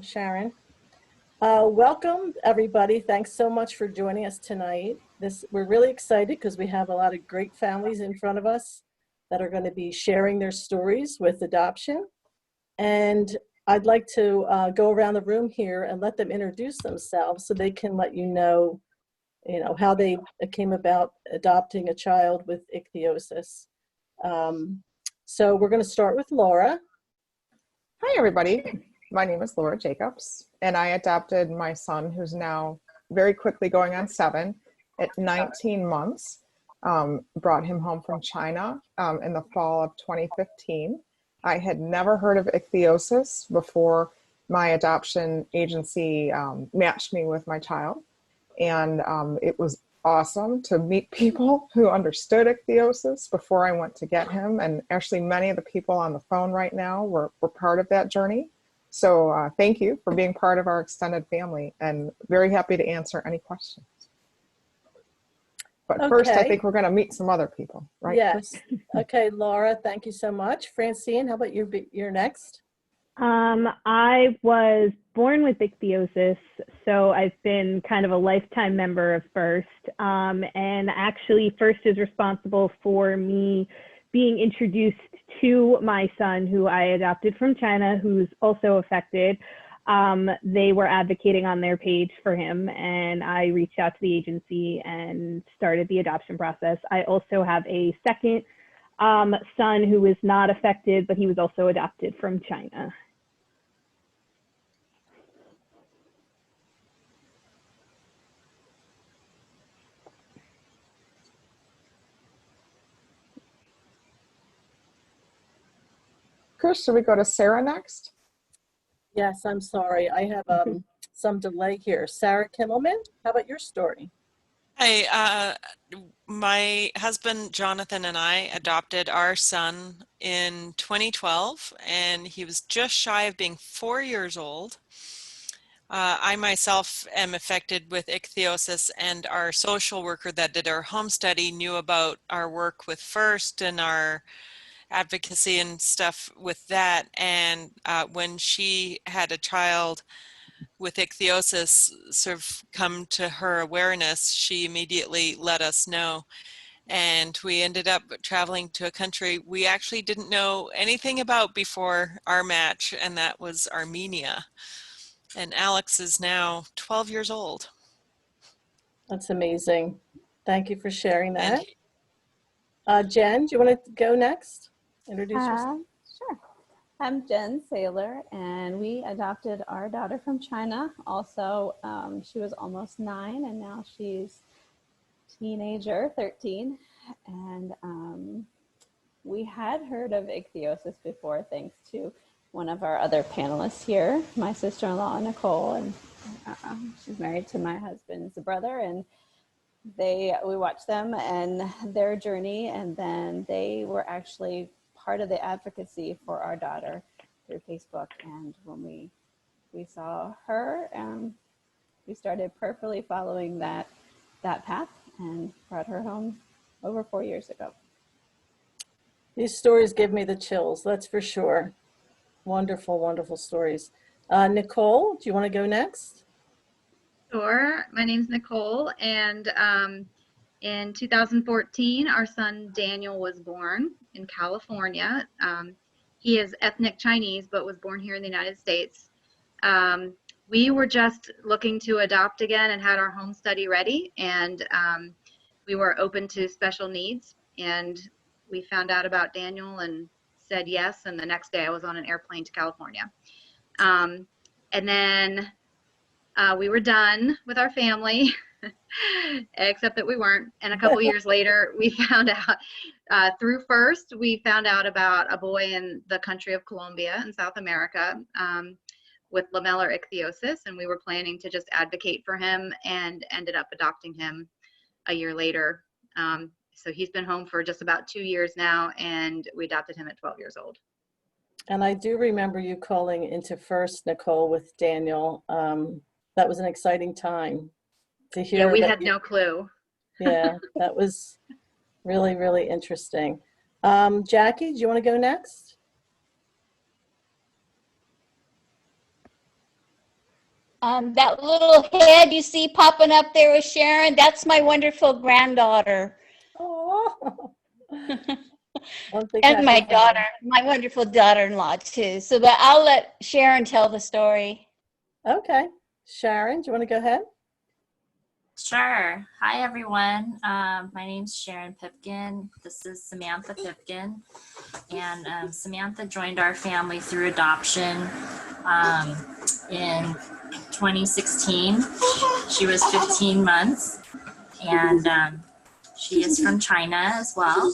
Sharon. Welcome, everybody. Thanks so much for joining us tonight. We're really excited because we have a lot of great families in front of us that are going to be sharing their stories with adoption. And I'd like to go around the room here and let them introduce themselves so they can let you know, how they came about adopting a child with ichthyosis. So we're going to start with Laura. Hi, everybody. My name is Laura Jacobs, and I adopted my son, who's now very quickly going on 7, at 19 months. Brought him home from China in the fall of 2015. I had never heard of ichthyosis before my adoption agency matched me with my child. And it was awesome to meet people who understood ichthyosis before I went to get him. And actually, many of the people on the phone right now were part of that journey. So thank you for being part of our extended family, and very happy to answer any questions. But first, I think we're going to meet some other people, right? Yes. Okay, Laura, thank you so much. Francine, how about you're next? I was born with ichthyosis, so I've been kind of a lifetime member of FIRST. And actually, FIRST is responsible for me being introduced to my son, who I adopted from China, who's also affected. They were advocating on their page for him, and I reached out to the agency and started the adoption process. I also have a second son who is not affected, but he was also adopted from China. Chris, should we go to Sarah next? Yes, I'm sorry. I have some delay here. Sarah Kimmelman, how about your story? Hi, my husband Jonathan and I adopted our son in 2012, and he was just shy of being 4 years old. I myself am affected with ichthyosis, and our social worker that did our home study knew about our work with FIRST and our advocacy and stuff with that. And when she had a child with ichthyosis sort of come to her awareness, she immediately let us know. And we ended up traveling to a country we actually didn't know anything about before our match, and that was Armenia. And Alex is now 12 years old. That's amazing. Thank you for sharing that. Jen, do you want to go next? Introduce yourself. Sure. I'm Jen Saylor, and we adopted our daughter from China. Also, she was almost 9, and now she's teenager, 13. And we had heard of ichthyosis before, thanks to one of our other panelists here, my sister-in-law, Nicole, and she's married to my husband's brother, and we watched them and their journey, and then they were actually part of the advocacy for our daughter through Facebook. And when we saw her, we started prayerfully following that path and brought her home over 4 years ago. These stories give me the chills, that's for sure. Wonderful, wonderful stories. Nicole, do you want to go next? Sure. My name's Nicole, and in 2014, our son Daniel was born in California. He is ethnic Chinese, but was born here in the United States. We were just looking to adopt again and had our home study ready, and we were open to special needs, and we found out about Daniel and said yes, and the next day I was on an airplane to California. And then we were done with our family, except that we weren't. And a couple years later, we found out through FIRST, we found out about a boy in the country of Colombia in South America with lamellar ichthyosis, and we were planning to just advocate for him and ended up adopting him a year later. So he's been home for just about 2 years now, and we adopted him at 12 years old. And I do remember you calling into FIRST, Nicole, with Daniel. That was an exciting time to hear. Yeah, we had no clue. Yeah, that was really, really interesting. Jackie, do you want to go next? That little head you see popping up there with Sharon, that's my wonderful granddaughter. Oh, one big And my happy daughter, family. my wonderful daughter-in-law too. So, but I'll let Sharon tell the story. Okay. Sharon, do you want to go ahead? Sure. Hi, everyone. My name's Sharon Pipkin. This is Samantha Pipkin. And Samantha joined our family through adoption in 2016. She was 15 months, and she is from China as well.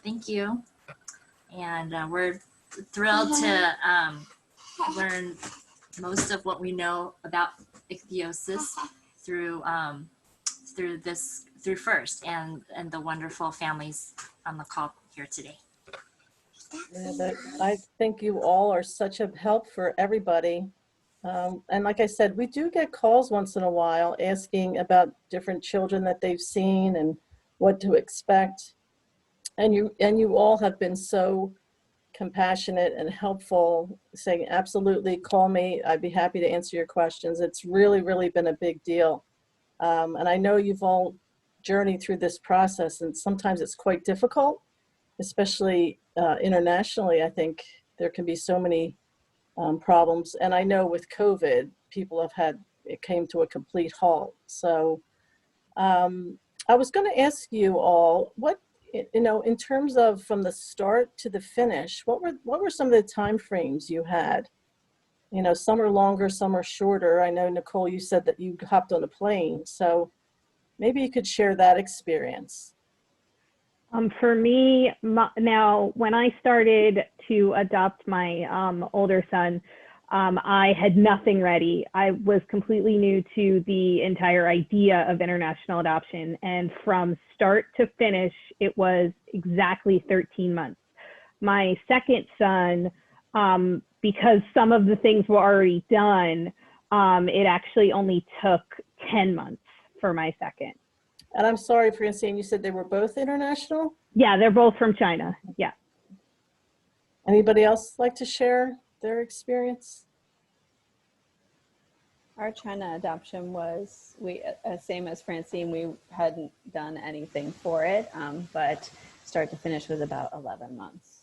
Thank you. And we're thrilled to learn most of what we know about ichthyosis through FIRST and the wonderful families on the call here today. Yeah, I think you all are such a help for everybody. And like I said, we do get calls once in a while asking about different children that they've seen and what to expect. And you all have been so compassionate and helpful, saying, absolutely, call me. I'd be happy to answer your questions. It's really, really been a big deal. And I know you've all journeyed through this process, and sometimes it's quite difficult, especially internationally. I think there can be so many problems. And I know with COVID, people have had, it came to a complete halt. So I was going to ask you all, what, in terms of from the start to the finish, what were some of the time frames you had? Some are longer, some are shorter. I know, Nicole, you said that you hopped on a plane. So maybe you could share that experience. For me, now, when I started to adopt my older son, I had nothing ready. I was completely new to the entire idea of international adoption. And from start to finish, it was exactly 13 months. My second son, because some of the things were already done, it actually only took 10 months for my second. And I'm sorry, Francine, you said they were both international? Yeah, they're both from China. Yeah. Anybody else like to share their experience? Our China adoption was, same as Francine, we hadn't done anything for it, but start to finish was about 11 months.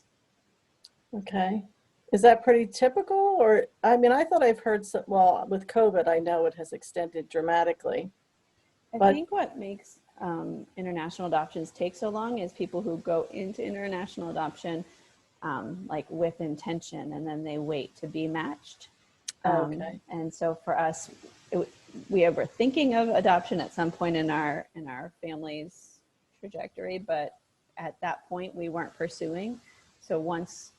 Okay. Is that pretty typical? Or, I mean, I thought I've heard, well, with COVID, I know it has extended dramatically. I think what makes international adoptions take so long is people who go into international adoption like with intention, and then they wait to be matched. Okay. And so for us, we were thinking of adoption at some point in our family's trajectory, but at that point we weren't pursuing. So once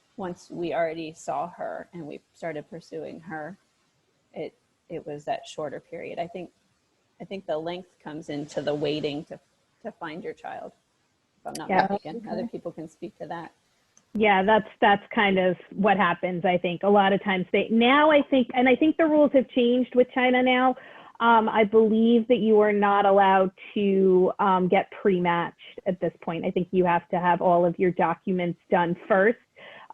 we already saw her and we started pursuing her, it was that shorter period. I think the length comes into the waiting to find your child, if I'm not mistaken. Okay. Other people can speak to that. Yeah, that's kind of what happens. I think a lot of times I think the rules have changed with China now. I believe that you are not allowed to get pre-matched at this point. I think you have to have all of your documents done first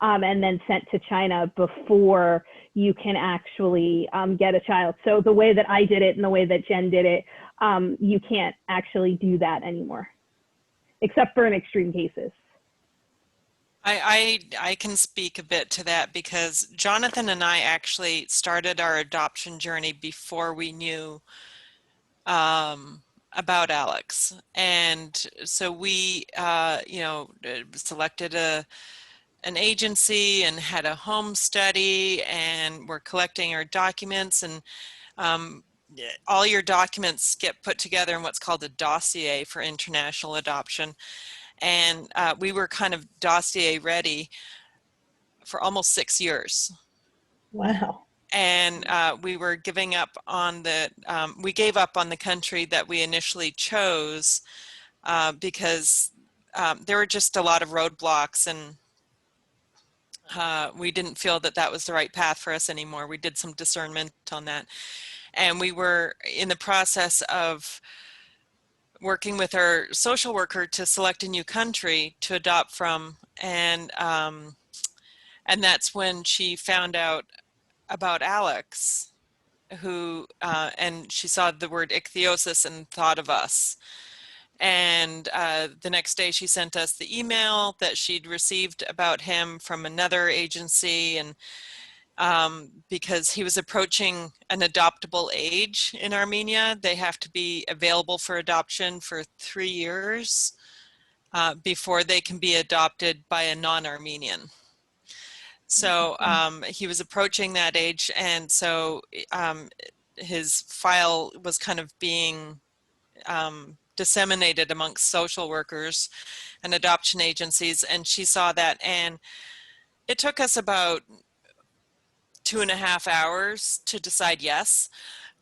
and then sent to China before you can actually get a child. So the way that I did it and the way that Jen did it, you can't actually do that anymore, except for in extreme cases. I can speak a bit to that because Jonathan and I actually started our adoption journey before we knew about Alex. And so we, selected an agency and had a home study, and we're collecting our documents, and all your documents get put together in what's called a dossier for international adoption. And we were kind of dossier ready for almost 6 years. Wow. And we were giving up on we gave up on the country that we initially chose because there were just a lot of roadblocks, and we didn't feel that that was the right path for us anymore. We did some discernment on that. And we were in the process of working with our social worker to select a new country to adopt from. And that's when she found out about Alex. and she saw the word ichthyosis and thought of us. And the next day she sent us the email that she'd received about him from another agency, and because he was approaching an adoptable age in Armenia. They have to be available for adoption for 3 years before they can be adopted by a non-Armenian. So he was approaching that age, and so his file was kind of being disseminated amongst social workers and adoption agencies, and she saw that, and it took us about 2.5 hours to decide yes.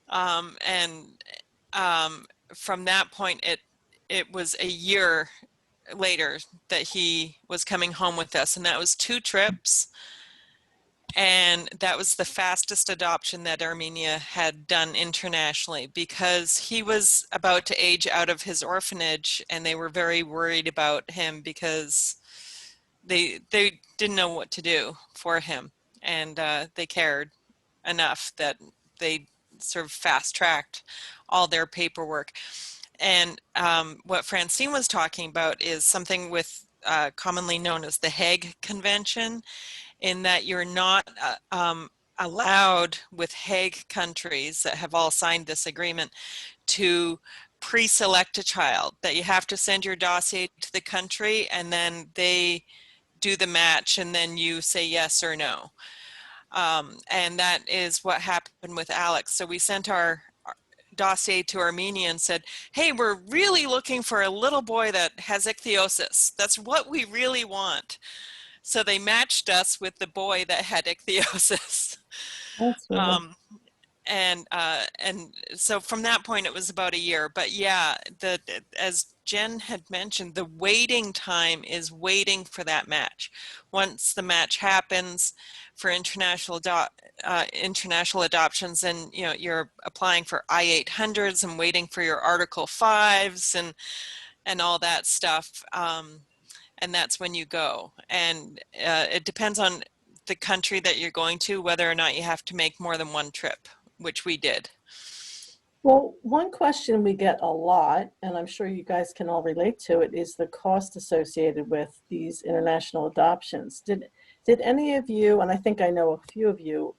And from that point, it was a year later that he was coming home with us, and that was 2 trips. And that was the fastest adoption that Armenia had done internationally, because he was about to age out of his orphanage, and they were very worried about him because they didn't know what to do for him, and they cared enough that they sort of fast-tracked all their paperwork. And what Francine was talking about is something with commonly known as the Hague Convention, in that you're not allowed with Hague countries that have all signed this agreement to pre-select a child, that you have to send your dossier to the country and then they do the match and then you say yes or no. And that is what happened with Alex. So we sent our dossier to Armenia and said, hey, we're really looking for a little boy that has ichthyosis. That's what we really want. So they matched us with the boy that had ichthyosis. That's really And so from that point, it was about a year. But yeah, as Jen had mentioned, the waiting time is waiting for that match. Once the match happens for international adoptions, and you're applying for I-800s and waiting for your Article 5s and all that stuff. And that's when you go. And it depends on the country that you're going to, whether or not you have to make more than one trip, which we did. Well, one question we get a lot, and I'm sure you guys can all relate to it, is the cost associated with these international adoptions. Did any of you, and I think I know a few of you,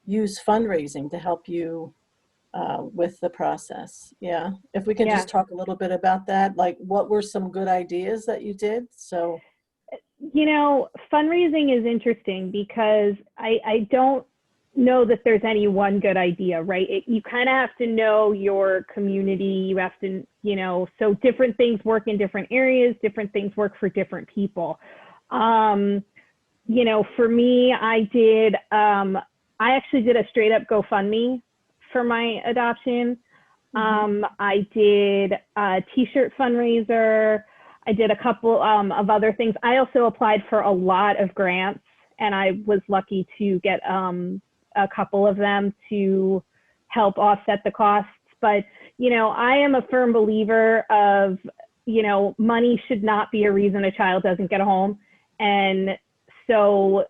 use fundraising to help you with the process? Yeah, if we can just talk a little bit about that, like what were some good ideas that you did? So, fundraising is interesting because I don't know that there's any one good idea, right? You kind of have to know your community. You have to, so different things work in different areas, different things work for different people. For me, I actually did a straight up GoFundMe for my adoption. I did a t-shirt fundraiser. I did a couple of other things. I also applied for a lot of grants, and I was lucky to get a couple of them to help offset the costs. But, I am a firm believer of, money should not be a reason a child doesn't get a home. And so,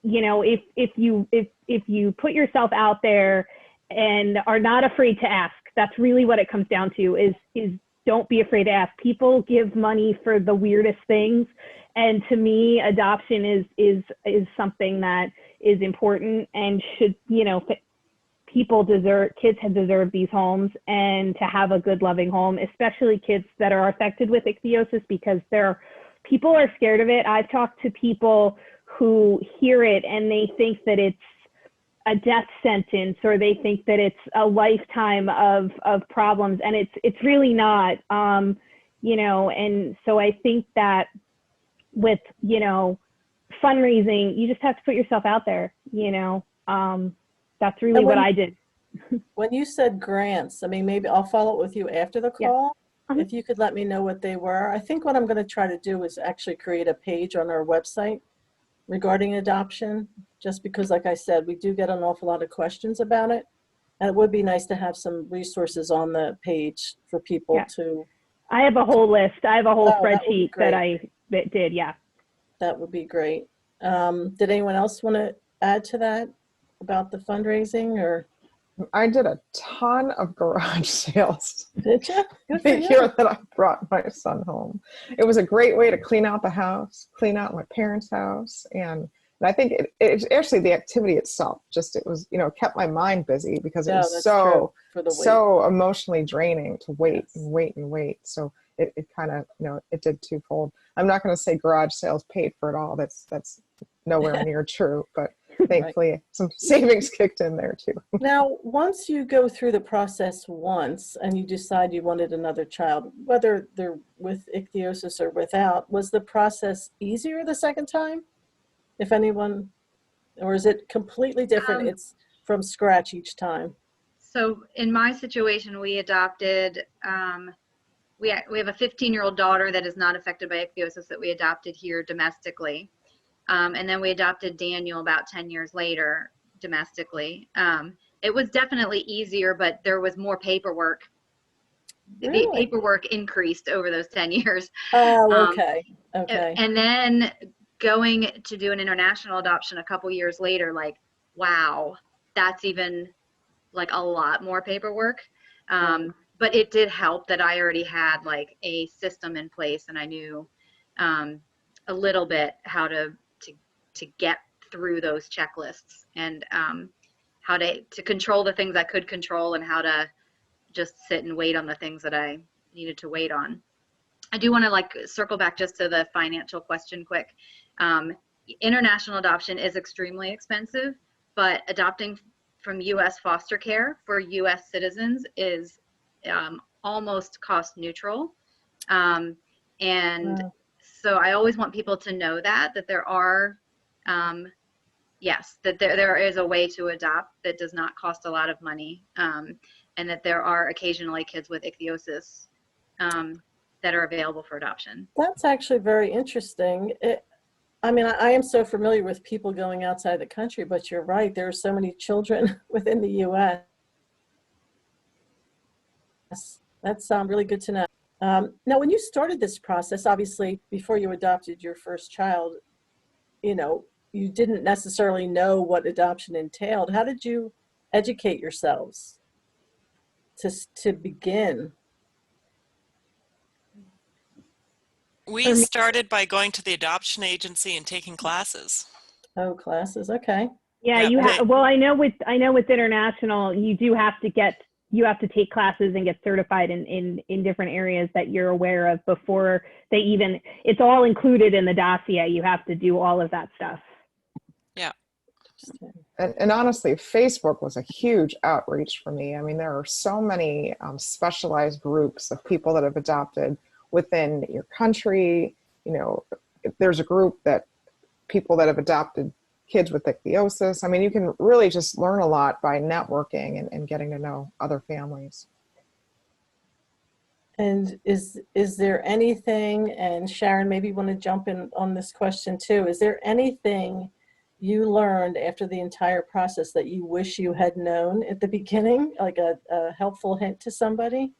if you put yourself out there and are not afraid to ask, that's really what it comes down to, is don't be afraid to ask. People give money for the weirdest things. And to me, adoption is something that is important and should, kids have deserved these homes, and to have a good, loving home, especially kids that are affected with ichthyosis, because people are scared of it. I've talked to people who hear it and they think that it's a death sentence, or they think that it's a lifetime of problems, and it's really not, and so I think that with, fundraising, you just have to put yourself out there, that's really what I did. When you said grants, I mean, maybe I'll follow up with you after the call. Yeah. If you could let me know what they were. I think what I'm going to try to do is actually create a page on our website regarding adoption, just because, like I said, we do get an awful lot of questions about it. And it would be nice to have some resources on the page for people to. I have a whole list. I have a whole spreadsheet that I did. Yeah. That would be great. Did anyone else want to add to that about the fundraising, or? I did a ton of garage sales Did you? Good for the you. year that I brought my son home. It was a great way to clean out the house, clean out my parents' house. And I think it's actually the activity itself, just it was, kept my mind busy because it No, was that's true for the weight. so emotionally draining to wait Yes. and wait and wait. So it kind of, it did twofold. I'm not going to say garage sales paid for it all. That's nowhere near true, but thankfully some savings kicked in there too. Now, once you go through the process once and you decide you wanted another child, whether they're with ichthyosis or without, was the process easier the second time? If anyone, or is it completely different? It's from scratch each time. So in my situation, we adopted, we have a 15-year-old daughter that is not affected by ichthyosis that we adopted here domestically. And then we adopted Daniel about 10 years later domestically. It was definitely easier, but there was more paperwork. Really? The paperwork increased over those 10 years. Oh, okay. Okay. And then going to do an international adoption a couple years later, like, wow, that's even like a lot more paperwork. But it did help that I already had like a system in place and I knew a little bit how to get through those checklists and how to control the things I could control and how to just sit and wait on the things that I needed to wait on. I do want to circle back just to the financial question quick. International adoption is extremely expensive, but adopting from U.S. foster care for U.S. citizens is almost cost neutral. So I always want people to know that there are, yes, that there is a way to adopt that does not cost a lot of money, and that there are occasionally kids with ichthyosis that are available for adoption. That's actually very interesting. I mean, I am so familiar with people going outside the country, but you're right. There are so many children within the U.S. That's really good to know. Now, when you started this process, obviously, before you adopted your first child, you didn't necessarily know what adoption entailed. How did you educate yourselves to begin? We started by going to the adoption agency and taking classes. Oh, classes. Okay. Yeah, well, I know with international, you have to take classes and get certified in different areas that you're aware of before it's all included in the dossier. You have to do all of that stuff. Yeah. And honestly, Facebook was a huge outreach for me. I mean, there are so many specialized groups of people that have adopted within your country. There's a group that people that have adopted kids with ichthyosis. I mean, you can really just learn a lot by networking and getting to know other families. And is there anything, and Sharon, maybe you want to jump in on this question too, is there anything you learned after the entire process that you wish you had known at the beginning, like a helpful hint to somebody?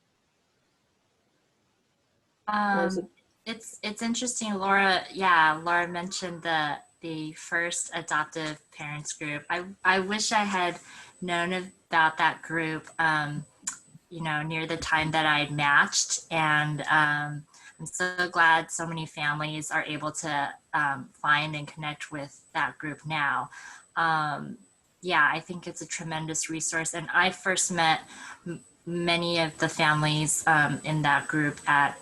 It's interesting, Laura. Laura mentioned the first adoptive parents group. I wish I had known about that group, near the time that I had matched, and I'm so glad so many families are able to find and connect with that group now. I think it's a tremendous resource, and I first met many of the families in that group at,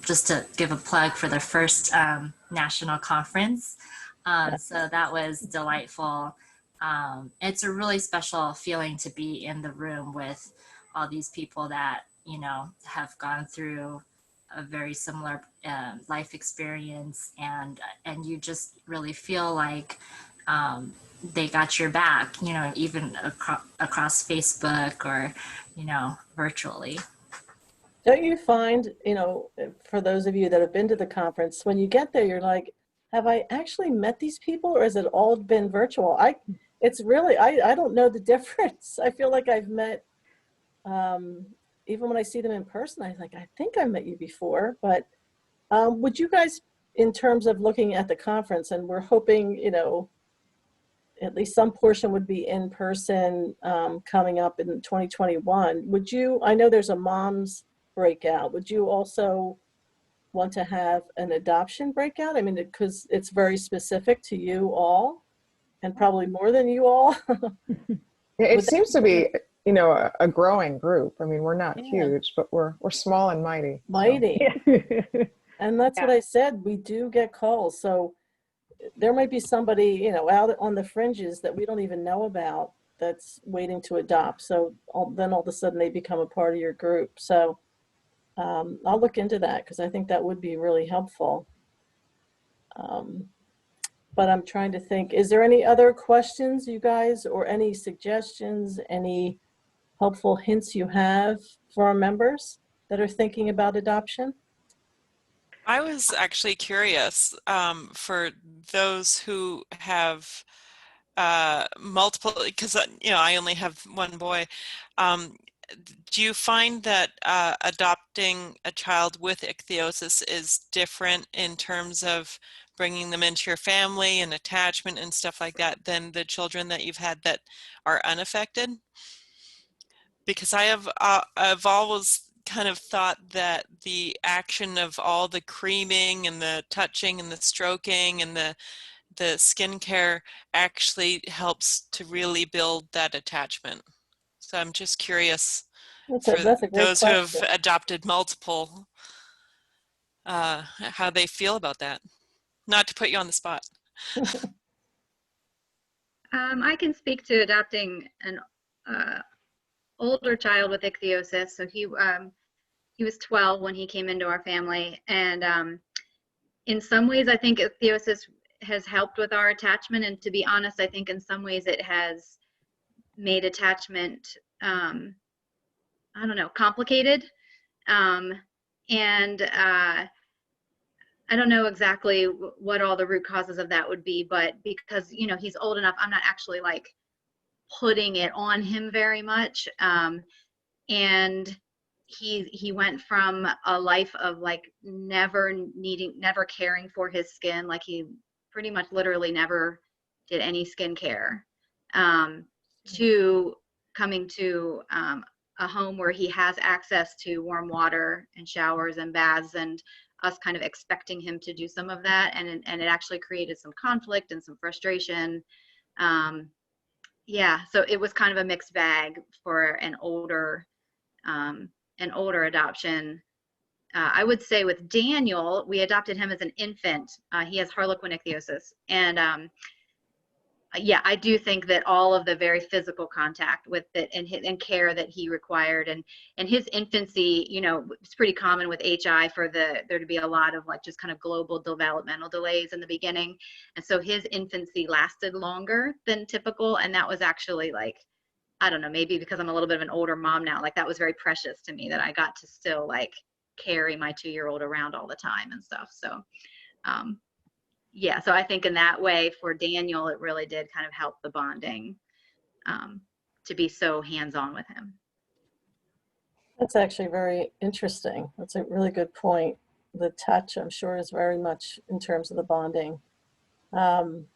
just to give a plug for the first national conference. So that was delightful. It's a really special feeling to be in the room with all these people that, have gone through a very similar life experience, and you just really feel like they got your back, even across Facebook or, virtually. Don't you find, for those of you that have been to the conference, when you get there, you're like, have I actually met these people, or has it all been virtual? I don't know the difference. I feel like I've met, even when I see them in person, I think I met you before, but would you guys, in terms of looking at the conference, and we're hoping, at least some portion would be in person coming up in 2021. Would you, I know there's a mom's breakout. Would you also want to have an adoption breakout? I mean, because it's very specific to you all and probably more than you all. It seems to be, you know, a growing group. I mean, we're not huge, but we're small and mighty. Mighty. Yeah. And that's what I said. We do get calls. So there might be somebody, you know, out on the fringes that we don't even know about that's waiting to adopt. So then all of a sudden they become a part of your group. So I'll look into that because I think that would be really helpful. But I'm trying to think, is there any other questions, you guys, or any suggestions, any helpful hints you have for our members that are thinking about adoption? I was actually curious for those who have multiple, because you know, I only have one boy. Do you find that adopting a child with ichthyosis is different in terms of bringing them into your family and attachment and stuff like that than the children that you've had that are unaffected? Because I've always kind of thought that the action of all the creaming and the touching and the stroking and the skincare actually helps to really build that attachment. So I'm just curious for That's a great those who have question. adopted multiple, how they feel about that. Not to put you on the spot. I can speak to adopting an older child with ichthyosis. So he was 12 when he came into our family, and in some ways I think ichthyosis has helped with our attachment, and to be honest, I think in some ways it has made attachment I don't know, complicated, and I don't know exactly what all the root causes of that would be, but because, you know, he's old enough, I'm not actually like putting it on him very much. And he went from a life of like never caring for his skin, like he pretty much literally never did any skincare, to coming to a home where he has access to warm water and showers and baths, and us kind of expecting him to do some of that, and it actually created some conflict and some frustration. Yeah, so it was kind of a mixed bag for an older adoption. I would say with Daniel, we adopted him as an infant. He has Harlequin ichthyosis, and yeah, I do think that all of the very physical contact with it and care that he required, and his infancy, you know, it's pretty common with HI for there to be a lot of like just kind of global developmental delays in the beginning, and so his infancy lasted longer than typical, and that was actually like, I don't know, maybe because I'm a little bit of an older mom now, like that was very precious to me that I got to still like carry my 2-year-old around all the time and stuff. So yeah, so I think in that way for Daniel, it really did kind of help the bonding, to be so hands-on with him. That's actually very interesting. That's a really good point. The touch, I'm sure, is very much in terms of the bonding. Our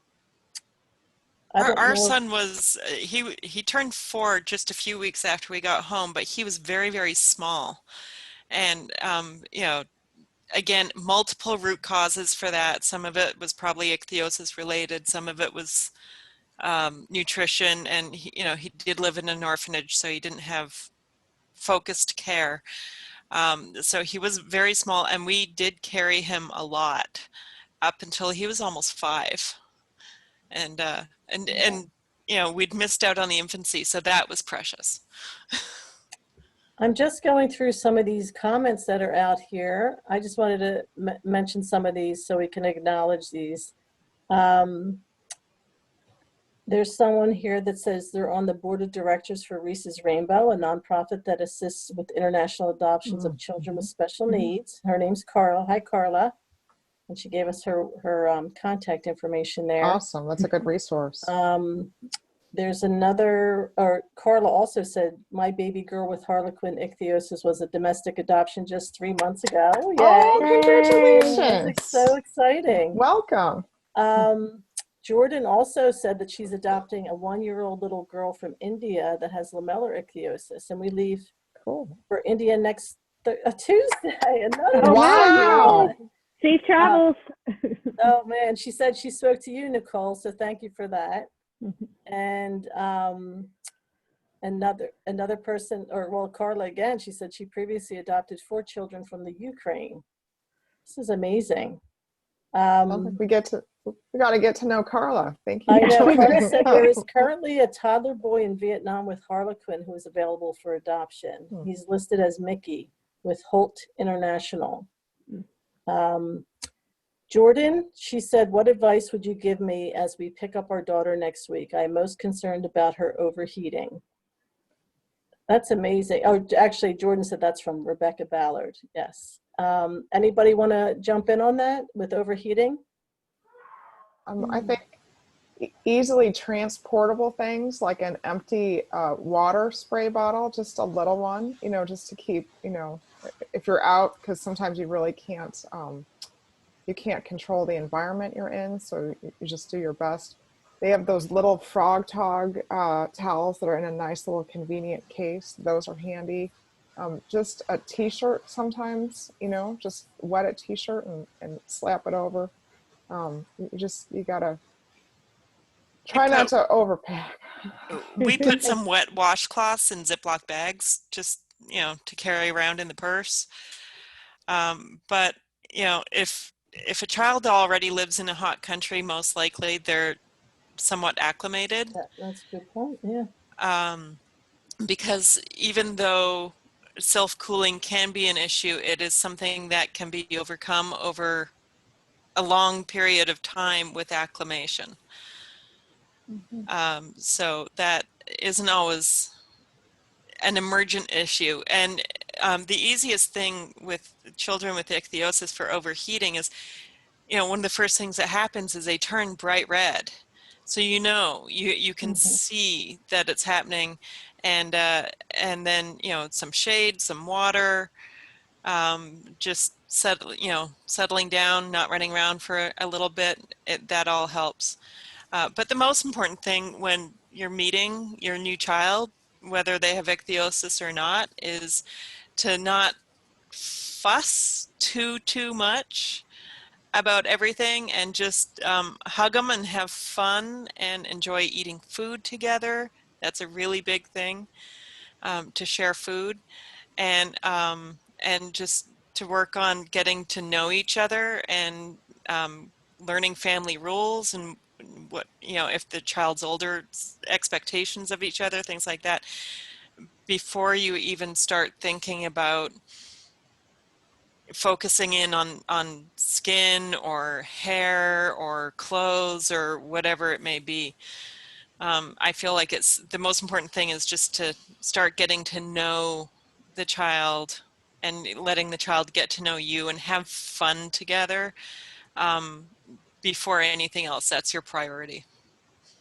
son was, he turned 4 just a few weeks after we got home, but he was very, very small. And, you know, again, multiple root causes for that. Some of it was probably ichthyosis related. Some of it was nutrition. And, you know, he did live in an orphanage, so he didn't have focused care. So he was very small, and we did carry him a lot up until he was almost 5. And you know, we'd missed out on the infancy, so that was precious. I'm just going through some of these comments that are out here. I just wanted to mention some of these so we can acknowledge these. There's someone here that says they're on the board of directors for Reese's Rainbow, a nonprofit that assists with international adoptions of children with special needs. Her name's Carla. Hi, Carla. And she gave us her contact information there. Awesome. That's a good resource. There's another, or Carla also said, my baby girl with Harlequin ichthyosis was a domestic adoption just 3 months ago. Yay. Oh, congratulations. That's so exciting. Welcome. Jordan also said that she's adopting a 1-year-old little girl from India that has lamellar ichthyosis, and we leave Cool. for India next Tuesday. Another Oh, Wow. Tuesday. Safe travels. Oh man, she said she spoke to you, Nicole, so thank you for that. Mhm. And another person, or well, Carla again, she said she previously adopted 4 children from the Ukraine. This is amazing. Sounds like we got to get to know Carla. Thank you I for know. joining Carla us. said there is currently a toddler boy in Vietnam with Harlequin who is available for adoption. He's listed as Mickey with Holt International. Jordan, she said, what advice would you give me as we pick up our daughter next week? I am most concerned about her overheating. That's amazing. Oh, actually, Jordan said that's from Rebecca Ballard. Yes. Anybody want to jump in on that with overheating? I think easily transportable things like an empty water spray bottle, just a little one, just to keep, if you're out, because sometimes you really can't, you can't control the environment you're in, so you just do your best. They have those little frog towels that are in a nice little convenient case. Those are handy. Just a t-shirt sometimes, just wet a t-shirt and slap it over. You gotta try not to overpack. We put some wet washcloths in Ziploc bags, just, to carry around in the purse. But, if a child already lives in a hot country, most likely they're somewhat acclimated. That's a good point, yeah. Because even though self-cooling can be an issue, it is something that can be overcome over a long period of time with acclimation. So that isn't always an emergent issue. And the easiest thing with children with ichthyosis for overheating is, one of the first things that happens is they turn bright red. So you can see that it's happening, and then some shade, some water, just settling down, not running around for a little bit. That all helps. But the most important thing when you're meeting your new child, whether they have ichthyosis or not, is to not fuss too much about everything, and just hug them and have fun and enjoy eating food together. That's a really big thing, to share food, and just to work on getting to know each other, and learning family rules, and what, if the child's older, expectations of each other, things like that, before you even start thinking about focusing in on skin or hair or clothes or whatever it may be. I feel like it's the most important thing is just to start getting to know the child and letting the child get to know you and have fun together, before anything else. That's your priority.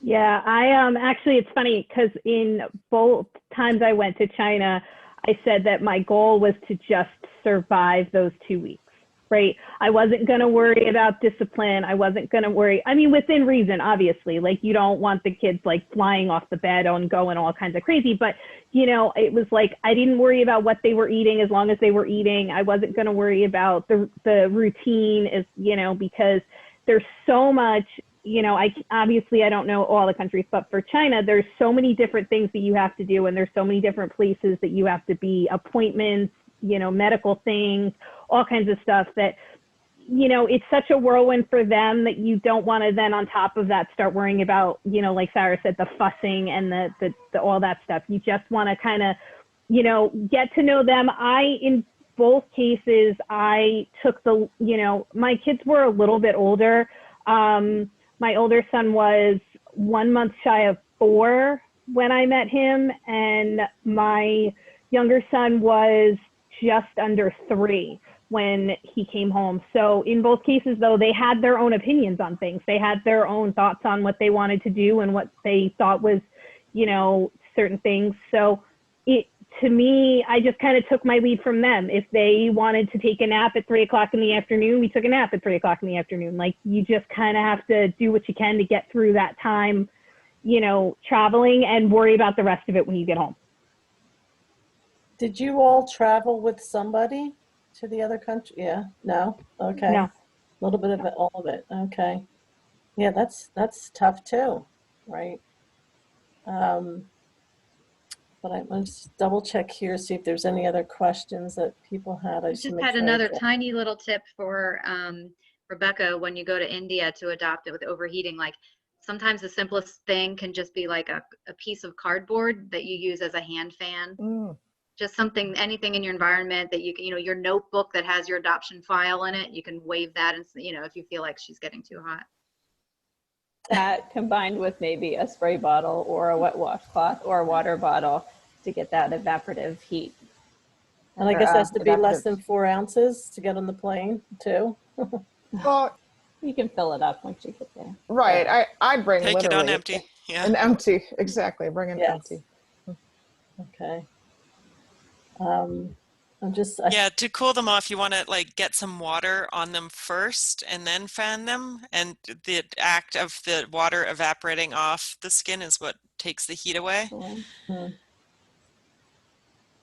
Yeah, I actually, it's funny because in both times I went to China, I said that my goal was to just survive those 2 weeks, right? I wasn't going to worry about discipline. I wasn't going to worry. I mean, within reason, obviously, like you don't want the kids like flying off the bed and going all kinds of crazy, but it was like, I didn't worry about what they were eating as long as they were eating. I wasn't going to worry about the routine because there's so much, I don't know all the countries, but for China, there's so many different things that you have to do. And there's so many different places that you have to be, appointments, medical things, all kinds of stuff that, it's such a whirlwind for them that you don't want to then on top of that start worrying about, like Sarah said, the fussing and the all that stuff. You just want to kind of, get to know them. In both cases, I took my kids were a little bit older. My older son was 1 month shy of 4 when I met him, and my younger son was just under 3 when he came home. So in both cases, though, they had their own opinions on things. They had their own thoughts on what they wanted to do and what they thought was, certain things. So to me, I just kind of took my lead from them. If they wanted to take a nap at 3 o'clock in the afternoon, we took a nap at 3 o'clock in the afternoon. Like, you just kind of have to do what you can to get through that time, you know, traveling, and worry about the rest of it when you get home. Did you all travel with somebody to the other country? Yeah, no? Okay. No. A little bit of it, all of it, okay. Yeah, that's tough too, right? But I'm just double check here, see if there's any other questions that people had. I I just make had sure I another get- tiny little tip for Rebecca when you go to India to adopt it with overheating. Like, sometimes the simplest thing can just be like a piece of cardboard that you use as a hand fan. Just something, anything in your environment that you can, you know, your notebook that has your adoption file in it, you can wave that, and, you know, if you feel like she's getting too hot. That combined with maybe a spray bottle or a wet washcloth or a water bottle to get that evaporative heat. And I Or, guess it has to be less evaporative- than 4 ounces to get on the plane too. Well, You can fill it up once you get there. right. I'd bring Take it literally on empty. Yeah. an empty. Exactly. Bring an Yes. empty. Okay. I'm just, Yeah, to cool them off, you want to like get some water on them first and then fan them. And the act of the water evaporating off the skin is what takes the heat away.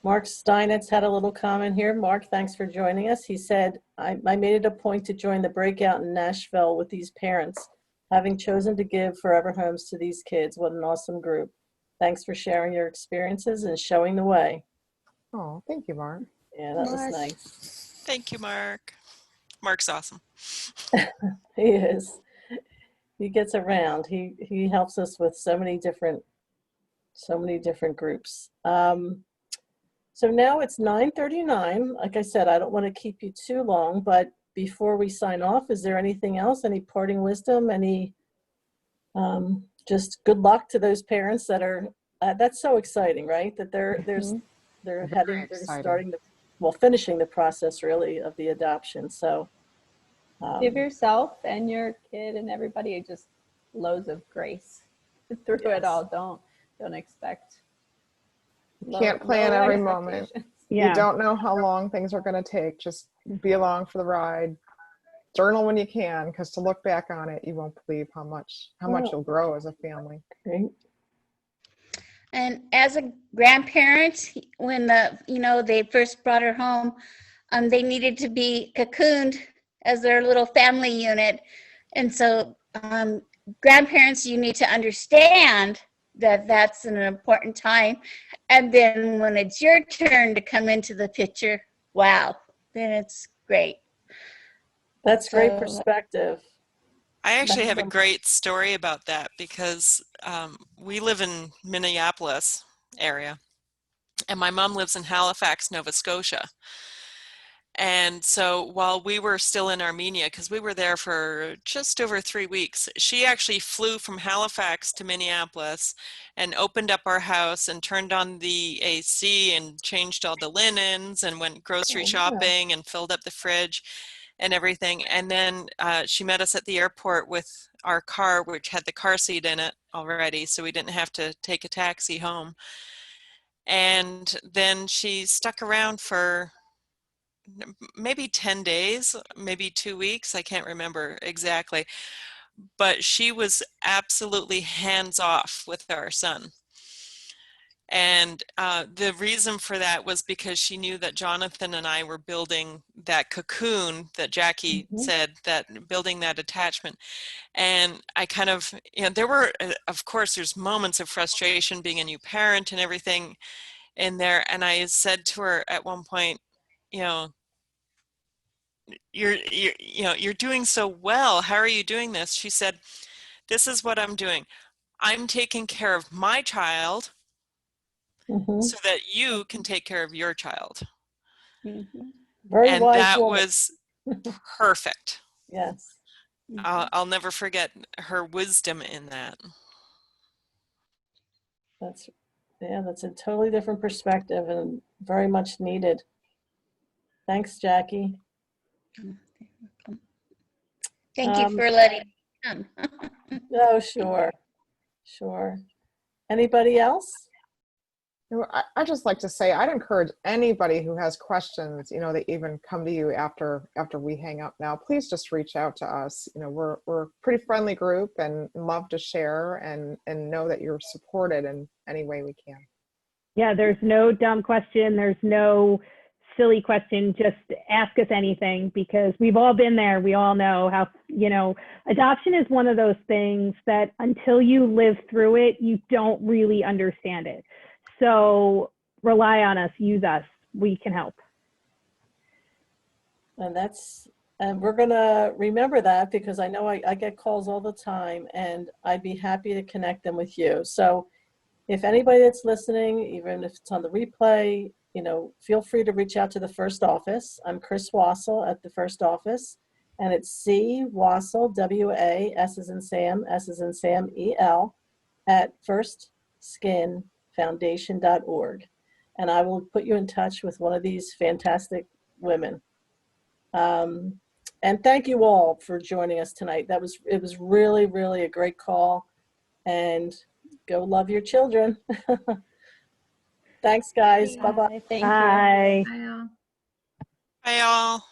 Mark Steinitz had a little comment here. Mark, thanks for joining us. He said, I made it a point to join the breakout in Nashville with these parents, having chosen to give forever homes to these kids. What an awesome group. Thanks for sharing your experiences and showing the way. Oh, thank you, Mark. Yeah, that was Mark. nice. Thank you, Mark. Mark's awesome. He is. He gets around. He helps us with so many different groups. So now it's 9:39. Like I said, I don't want to keep you too long, but before we sign off, is there anything else? Any parting wisdom? Any just good luck to those parents that are that's so exciting, right? That they're exciting. finishing the process really of the adoption. So Give yourself and your kid and everybody just loads of grace through Yes. it all. Don't expect. You can't plan low every moment. expectations. Yeah. You don't know how long things are going to take. Just be along for the ride. Journal when you can, because to look back on it, you won't believe how much you'll grow as a family. great. And as a grandparent, when they first brought her home, they needed to be cocooned as their little family unit. And so grandparents, you need to understand that that's an important time. And then when it's your turn to come into the picture, wow, then it's great. That's great So- perspective. I actually have a That's- great story about that because we live in Minneapolis area and my mom lives in Halifax, Nova Scotia. And so while we were still in Armenia, because we were there for just over 3 weeks, she actually flew from Halifax to Minneapolis and opened up our house and turned on the AC and changed all the linens and went grocery Oh, yeah. shopping and filled up the fridge and everything. And then she met us at the airport with our car, which had the car seat in it already, so we didn't have to take a taxi home. And then she stuck around for maybe 10 days, maybe 2 weeks. I can't remember exactly, but she was absolutely hands off with our son. And the reason for that was because she knew that Jonathan and I were building that cocoon that Jackie said, that building that attachment. And I kind of, there were, of course, there's moments of frustration being a new parent and everything in there. And I said to her at one point, you're doing so well. How are you doing this? She said, this is what I'm doing. I'm taking care of my child so that you can take care of your child. Very And wise that woman. was perfect. Yes. I'll never forget her wisdom in that. That's a totally different perspective and very much needed. Thanks, Jackie. Thank you for letting me come. Oh, sure. Anybody else? I just like to say, I'd encourage anybody who has questions, that even come to you after we hang up now, please just reach out to us. We're a pretty friendly group and love to share and know that you're supported in any way we can. Yeah, there's no dumb question. There's no silly question. Just ask us anything, because we've all been there. We all know how, adoption is one of those things that until you live through it, you don't really understand it. So rely on us, use us, we can help. And we're gonna remember that, because I know I get calls all the time, and I'd be happy to connect them with you. So if anybody that's listening, even if it's on the replay, feel free to reach out to the first office. I'm Chris Wassel at the first office, and it's C Wassel, W-A, S as in Sam, S as in Sam, E-L, at firstskinfoundation.org. And I will put you in touch with one of these fantastic women. And thank you all for joining us tonight. It was really, really a great call, and go love your children. Thanks, guys. Bye-bye. Thank you. Bye. Bye, all. Bye, all.